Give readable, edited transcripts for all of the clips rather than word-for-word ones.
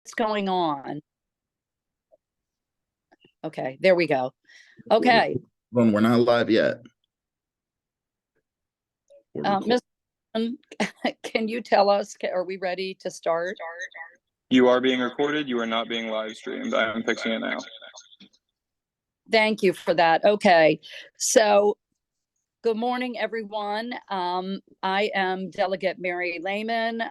What's going on? Okay, there we go. Okay. We're not live yet. Ms. Can you tell us, are we ready to start? You are being recorded. You are not being live streamed. I am fixing it now. Thank you for that. Okay, so good morning, everyone. I am Delegate Mary Lehman.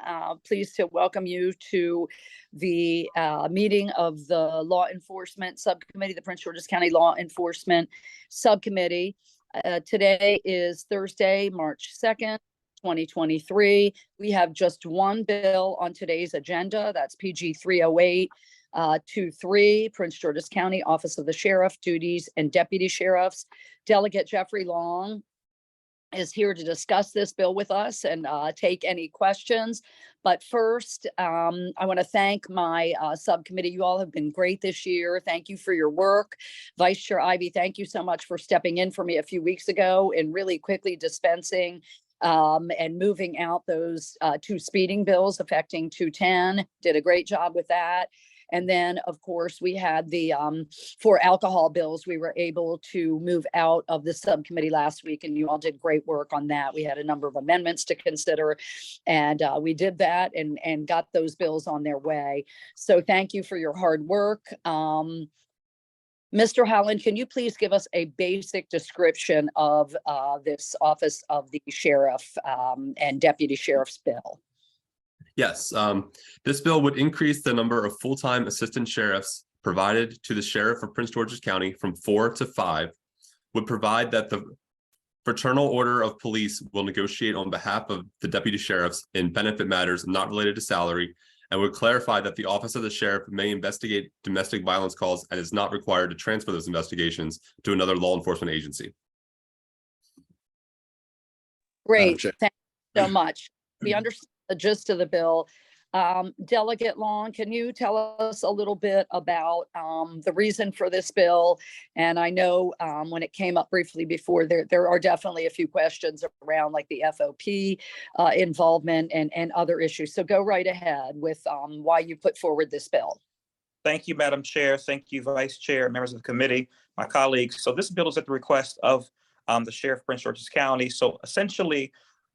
Pleased to welcome you to the meeting of the Law Enforcement Subcommittee, the Prince George's County Law Enforcement Subcommittee. Today is Thursday, March 2nd, 2023. We have just one bill on today's agenda. That's PG 308. 23, Prince George's County Office of the Sheriff, Duties and Deputy Sheriffs. Delegate Jeffrey Long is here to discuss this bill with us and take any questions. But first, I want to thank my subcommittee. You all have been great this year. Thank you for your work. Vice Chair Ivey, thank you so much for stepping in for me a few weeks ago and really quickly dispensing and moving out those two speeding bills affecting 210. Did a great job with that. And then, of course, we had the 4 alcohol bills we were able to move out of the subcommittee last week, and you all did great work on that. We had a number of amendments to consider, and we did that and got those bills on their way. So thank you for your hard work. Mr. Holland, can you please give us a basic description of this Office of the Sheriff and Deputy Sheriff's bill? Yes, this bill would increase the number of full-time assistant sheriffs provided to the Sheriff of Prince George's County from 4 to 5, would provide that the Fraternal Order of Police will negotiate on behalf of the deputy sheriffs in benefit matters not related to salary, and would clarify that the Office of the Sheriff may investigate domestic violence calls and is not required to transfer those investigations to another law enforcement agency. Great, thank you so much. We understand the gist of the bill. Delegate Long, can you tell us a little bit about the reason for this bill? And I know when it came up briefly before, there are definitely a few questions around like the FOP involvement and other issues. So go right ahead with why you put forward this bill. Thank you, Madam Chair. Thank you, Vice Chair, members of the committee, my colleagues. So this bill is at the request of the Sheriff of Prince George's County. So essentially,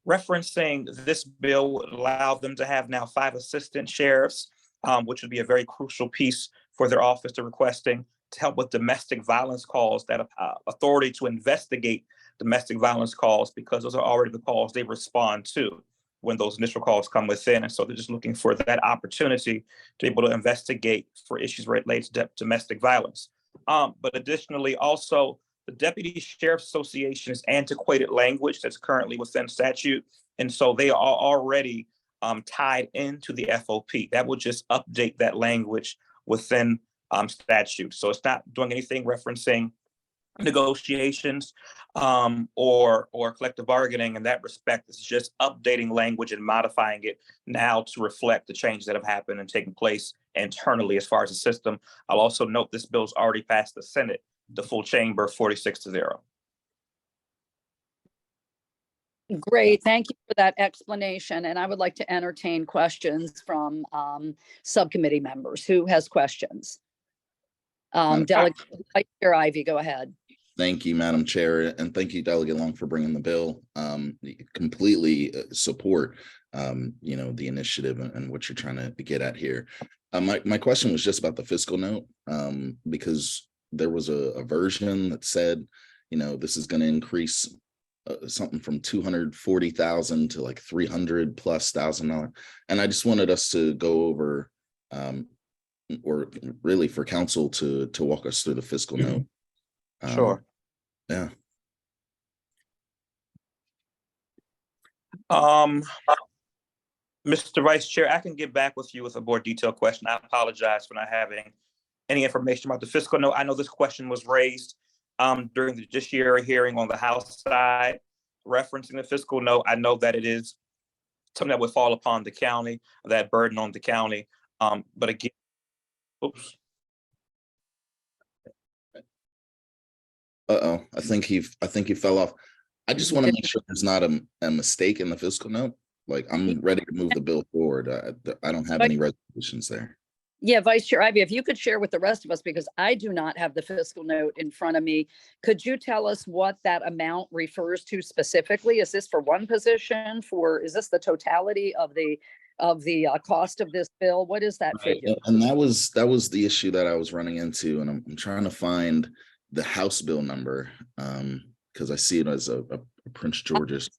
referencing this bill would allow them to have now 5 assistant sheriffs, which would be a very crucial piece for their office to requesting to help with domestic violence calls, that authority to investigate domestic violence calls, because those are already the calls they respond to when those initial calls come within. And so they're just looking for that opportunity to be able to investigate for issues related to domestic violence. But additionally, also, the Deputy Sheriff Association is antiquated language that's currently within statute. And so they are already tied into the FOP. That would just update that language within statute. So it's not doing anything referencing negotiations or collective bargaining in that respect. It's just updating language and modifying it now to reflect the changes that have happened and taken place internally as far as the system. I'll also note this bill's already passed the Senate, the full chamber, 46-0. Great, thank you for that explanation. And I would like to entertain questions from subcommittee members. Who has questions? Delegate Vice Chair Ivey, go ahead. Thank you, Madam Chair, and thank you, Delegate Long, for bringing the bill. Completely support, the initiative and what you're trying to get at here. My question was just about the fiscal note, because there was a version that said, this is going to increase something from $240,000 to like $300,000+. And I just wanted us to go over, or really for council to walk us through the fiscal note. Sure. Yeah. Mr. Vice Chair, I can get back with you with a more detailed question. I apologize for not having any information about the fiscal note. I know this question was raised during the judiciary hearing on the House side, referencing the fiscal note. I know that it is something that would fall upon the county, that burden on the county. But again, oops. I think he fell off. I just want to make sure there's not a mistake in the fiscal note. Like, I'm ready to move the bill forward. I don't have any resolutions there. Yeah, Vice Chair Ivy, if you could share with the rest of us, because I do not have the fiscal note in front of me, could you tell us what that amount refers to specifically? Is this for one position, is this the totality of the cost of this bill? What is that Right, figure? and that was the issue that I was running into, and I'm trying to find the House bill number, because I see it as a Prince George's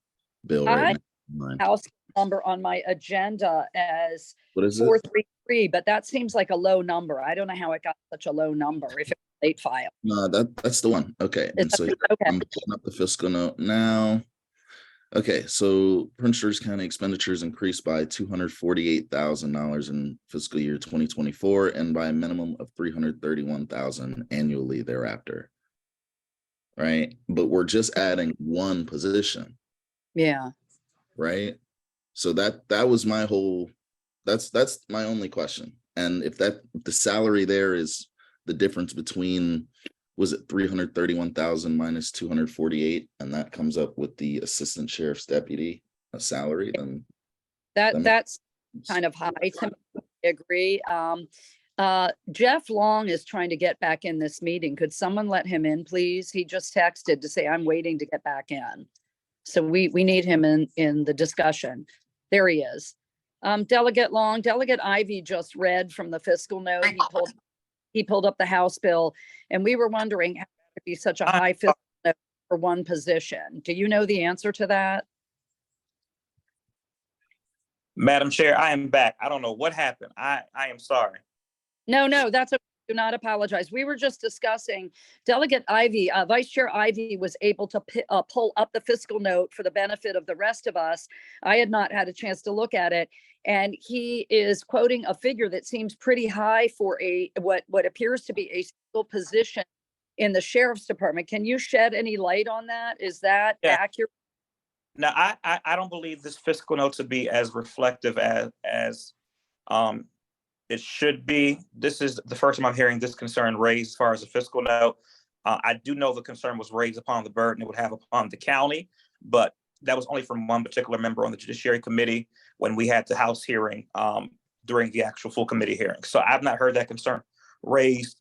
bill I right now. House number on my agenda as What is it? 433, but that seems like a low number. I don't know how it got such a low number if it's late file. No, that's the one. Okay, and so Okay. I'm pulling up the fiscal note now. Okay, so Prince George's County expenditures increased by $248,000 in fiscal year 2024, and by a minimum of $331,000 annually thereafter. Right, but we're just adding one position, Yeah. right? So that was my whole. That's my only question. And if the salary there is the difference between, was it 331,000 minus 248, and that comes up with the assistant sheriff's deputy salary, then That's kind of high to me. I agree. Jeff Long is trying to get back in this meeting. Could someone let him in, please? He just texted to say, I'm waiting to get back in. So we need him in the discussion. There he is. Delegate Long, Delegate Ivy just read from the fiscal note. He pulled up the House bill, and we were wondering how it could be such a high fiscal note for one position. Do you know the answer to that? Madam Chair, I am back. I don't know what happened. I am sorry. No, that's okay. Do not apologize. We were just discussing Delegate Ivy, Vice Chair Ivy was able to pull up the fiscal note for the benefit of the rest of us. I had not had a chance to look at it. And he is quoting a figure that seems pretty high for what appears to be a single position in the sheriff's department. Can you shed any light on that? Is that accurate? Now, I don't believe this fiscal note to be as reflective as it should be. This is the first time I'm hearing this concern raised as far as the fiscal note. I do know the concern was raised upon the burden it would have upon the county, but that was only from one particular member on the Judiciary Committee when we had the House hearing during the actual full committee hearing. So I've not heard that concern raised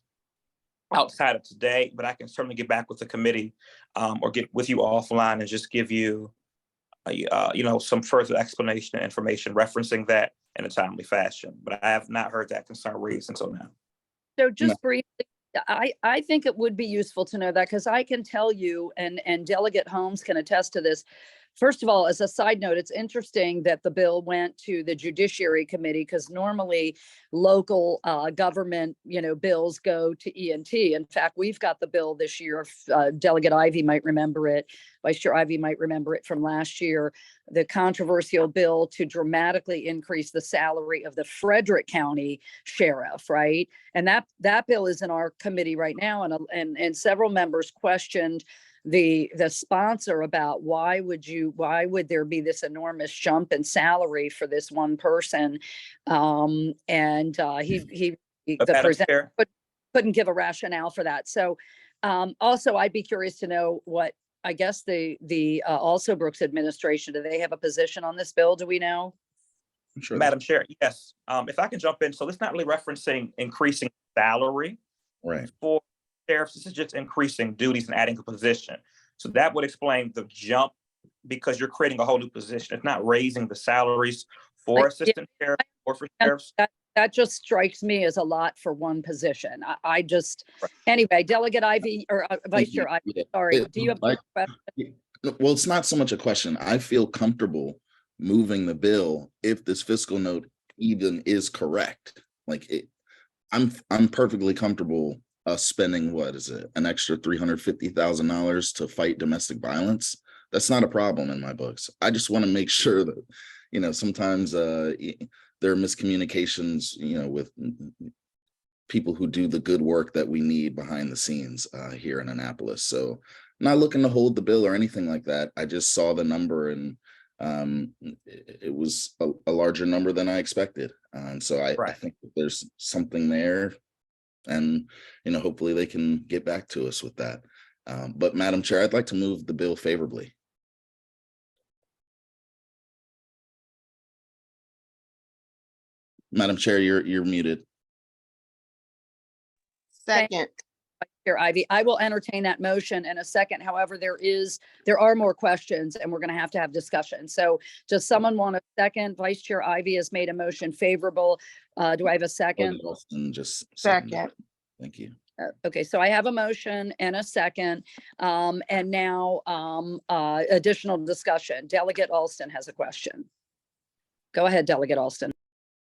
outside of today, but I can certainly get back with the committee or get with you offline and just give you some further explanation and information referencing that in a timely fashion. But I have not heard that concern raised until now. So just briefly, I think it would be useful to know that, because I can tell you, and Delegate Holmes can attest to this. First of all, as a side note, it's interesting that the bill went to the Judiciary Committee, because normally local government, bills go to E&T. In fact, we've got the bill this year. Delegate Ivy might remember it. Vice Chair Ivy might remember it from last year. The controversial bill to dramatically increase the salary of the Frederick County Sheriff, right? And that bill is in our committee right now, and several members questioned the sponsor about why would there be this enormous jump in salary for this one person? The presenter couldn't give a rationale for that. So also, I'd be curious to know what, I guess the also Brooks administration, do they have a position on this bill? Do we know? Sure. Madam Chair, yes. If I can jump in. So it's not really referencing increasing salary Right. for sheriffs. This is just increasing duties and adding a position. So that would explain the jump, because you're creating a whole new position. It's not raising the salaries for assistant sheriff or for sheriffs. That just strikes me as a lot for one position. Anyway, Delegate Ivy or Vice Chair Ivy, sorry. Do you have a question? Well, it's not so much a question. I feel comfortable moving the bill if this fiscal note even is correct. I'm perfectly comfortable spending, what is it, an extra $350,000 to fight domestic violence. That's not a problem in my books. I just want to make sure that, sometimes there are miscommunications, with people who do the good work that we need behind the scenes here in Annapolis. So I'm not looking to hold the bill or anything like that. I just saw the number, and it was a larger number than I expected. And so I think that there's something there, and, hopefully they can get back to us with that. But Madam Chair, I'd like to move the bill favorably. Madam Chair, you're muted. Second. Chair Ivy, I will entertain that motion in a second. However, there are more questions and we're going to have discussion. So does someone want a second? Vice Chair Ivy has made a motion favorable. Do I have a second? And just Second. Thank you. Okay, so I have a motion and a second, and now additional discussion. Delegate Alston has a question. Go ahead, Delegate Alston.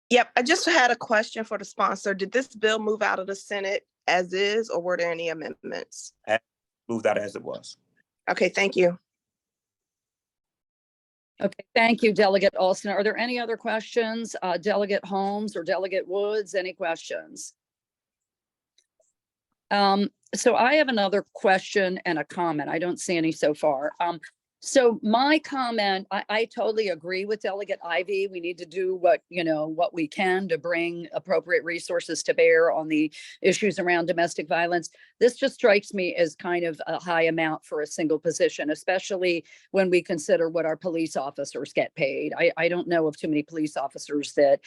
Yep, I just had a question for the sponsor. Did this bill move out of the Senate as is, or were there any amendments? Moved out as it was. Okay, thank you. Okay, thank you, Delegate Alston. Are there any other questions? Delegate Holmes or Delegate Woods, any questions? So I have another question and a comment. I don't see any so far. So my comment, I totally agree with Delegate Ivy. We need to do what we can to bring appropriate resources to bear on the issues around domestic violence. This just strikes me as kind of a high amount for a single position, especially when we consider what our police officers get paid. I don't know of too many police officers that,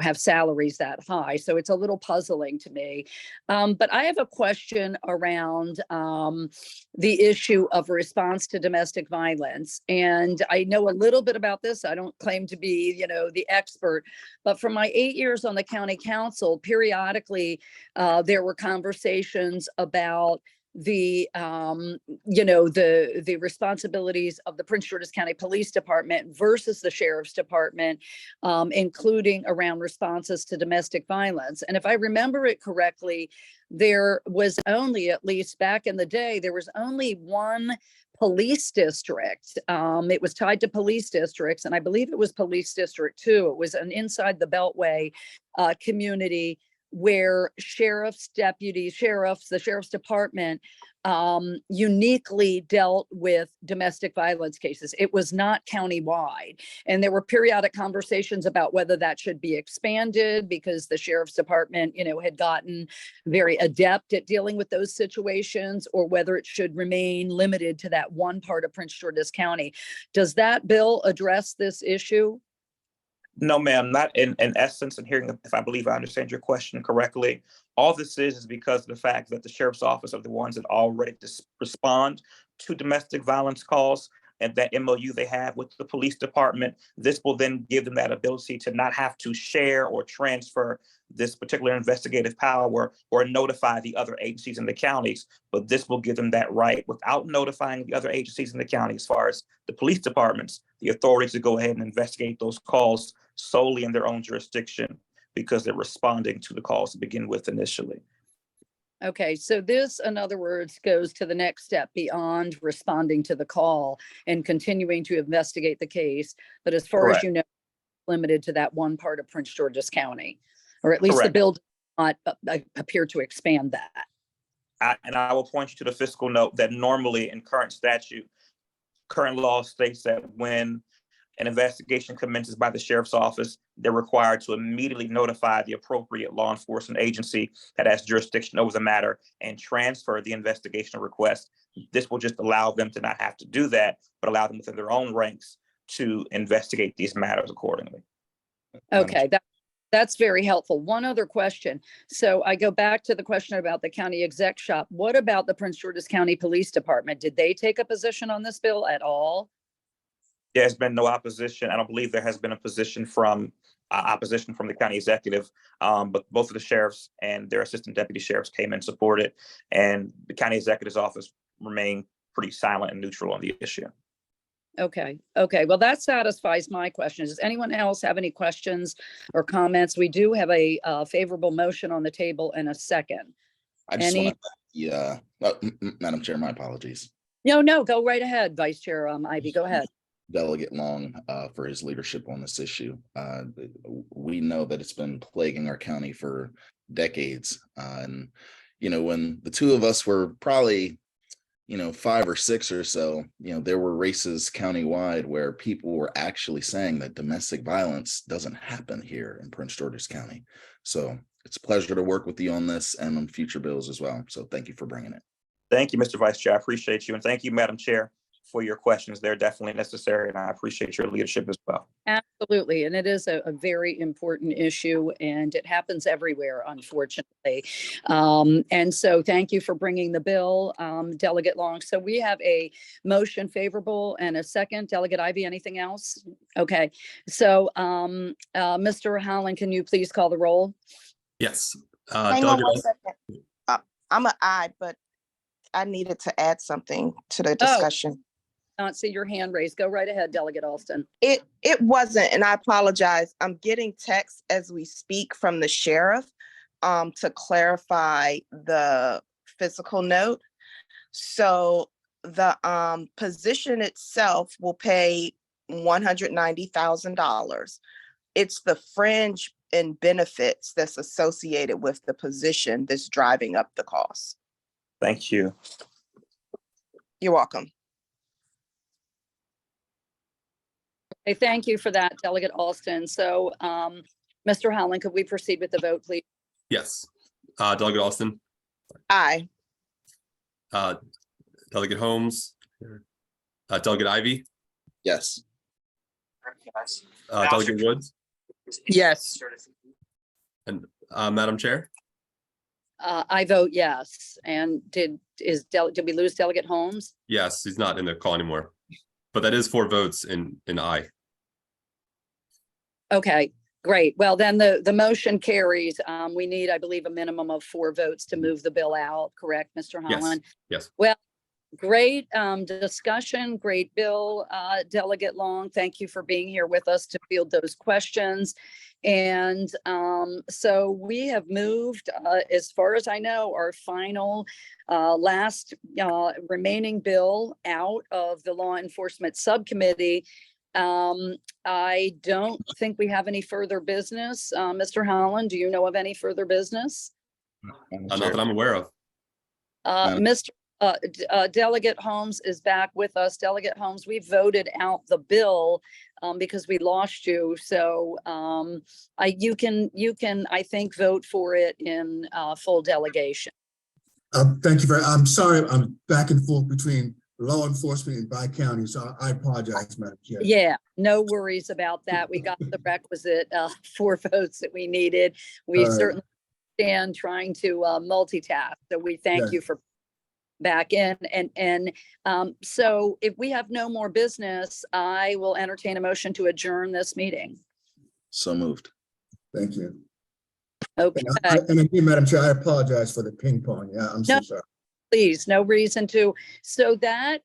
have salaries that high. So it's a little puzzling to me. But I have a question around the issue of response to domestic violence. And I know a little bit about this. I don't claim to be, the expert, but from my 8 years on the county council, periodically there were conversations about the responsibilities of the Prince George's County Police Department versus the Sheriff's Department, including around responses to domestic violence. And if I remember it correctly, there was only, at least back in the day, there was only one police district. It was tied to police districts, and I believe it was Police District 2. It was an inside the Beltway community where sheriffs, deputies, sheriffs, the Sheriff's Department uniquely dealt with domestic violence cases. It was not countywide. And there were periodic conversations about whether that should be expanded because the Sheriff's Department, had gotten very adept at dealing with those situations, or whether it should remain limited to that one part of Prince George's County. Does that bill address this issue? No, ma'am, not in essence. And hearing, if I believe I understand your question correctly, all this is because of the fact that the sheriff's office are the ones that already respond to domestic violence calls, and that MOU they have with the police department. This will then give them that ability to not have to share or transfer this particular investigative power or notify the other agencies in the counties. But this will give them that right without notifying the other agencies in the county, as far as the police departments, the authority to go ahead and investigate those calls solely in their own jurisdiction, because they're responding to the calls to begin with initially. Okay, so this, in other words, goes to the next step beyond responding to the call and continuing to investigate the case. But as far as Correct. you know, limited to that one part of Prince George's County, or at least the Correct. bill does not appear to expand that. And I will point you to the fiscal note that normally in current law states that when an investigation commences by the sheriff's office, they're required to immediately notify the appropriate law enforcement agency that has jurisdiction over the matter and transfer the investigation request. This will just allow them to not have to do that, but allow them within their own ranks to investigate these matters accordingly. Okay, that's very helpful. One other question. So I go back to the question about the county exec shop. What about the Prince George's County Police Department? Did they take a position on this bill at all? There's been no opposition. I don't believe there has been a position from opposition from the county executive, but both of the sheriffs and their assistant deputy sheriffs came and supported, and the county executive's office remained pretty silent and neutral on the issue. Okay, well, that satisfies my questions. Does anyone else have any questions or comments? We do have a favorable motion on the table in a second. I just want to, Madam Chair, my apologies. No, go right ahead, Vice Chair Ivy, go ahead. Delegate Long for his leadership on this issue. We know that it's been plaguing our county for decades. And, when the two of us were probably, 5 or 6 or so, there were races countywide where people were actually saying that domestic violence doesn't happen here in Prince George's County. So it's a pleasure to work with you on this and on future bills as well. So thank you for bringing it. Thank you, Mr. Vice Chair. I appreciate you. And thank you, Madam Chair. for your questions. They're definitely necessary, and I appreciate your leadership as well. Absolutely. And it is a very important issue, and it happens everywhere, unfortunately. And so thank you for bringing the bill, Delegate Long. So we have a motion favorable and a second. Delegate Ivy, anything else? Okay. So Mr. Howland, can you please call the roll? Yes. Hang on Delegate, one second. I'm an aye, but I needed to add something to the Oh. discussion. Not see your hand raised. Go right ahead, Delegate Alston. It wasn't, and I apologize. I'm getting texts as we speak from the sheriff to clarify the physical note. So the position itself will pay $190,000. It's the fringe and benefits that's associated with the position that's driving up the cost. Thank you. You're welcome. Okay, thank you for that, Delegate Alston. So Mr. Howland, could we proceed with the vote, please? yes. Delegate Austin, Aye. Delegate Holmes, Delegate Ivy, Yes. Delegate Woods, Yes. and Madam Chair. I vote yes. And did we lose Delegate Holmes? Yes, he's not in the call anymore, but that is 4 votes in aye. Okay, great. Well, then the motion carries. We need, I believe, a minimum of 4 votes to move the bill out, correct, Mr. Yes, Howland? yes. Well, great discussion, great bill, Delegate Long. Thank you for being here with us to field those questions. And so we have moved, as far as I know, our final last remaining bill out of the Law Enforcement Subcommittee. I don't think we have any further business. Mr. Howland, do you know of any further business? Not that I'm aware of. Madam- Mr. Delegate Holmes is back with us. Delegate Holmes, we voted out the bill because we lost you. So you can, I think, vote for it in full delegation. Thank you I'm sorry, I'm back and forth between law enforcement and bi-county, so I apologize, Madam Chair. Yeah, no worries about that. We got the requisite 4 votes that we needed. We All right. certainly stand trying to multitask. So we thank Yes. you for back in. And so if we have no more business, I will entertain a motion to adjourn this meeting. So moved. Thank you. Okay, And again, Madam Chair, I apologize for the ping pong. Yeah, I'm so No. sorry. please, no reason to. So that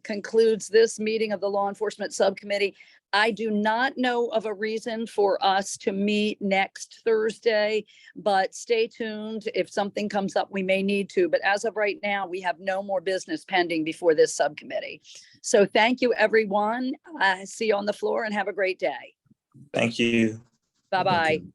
concludes this meeting of the Law Enforcement Subcommittee. I do not know of a reason for us to meet next Thursday, but stay tuned. If something comes up, we may need to. But as of right now, we have no more business pending before this subcommittee. So thank you, everyone. See you on the floor and have a great day. Thank you. Bye-bye. Thank you.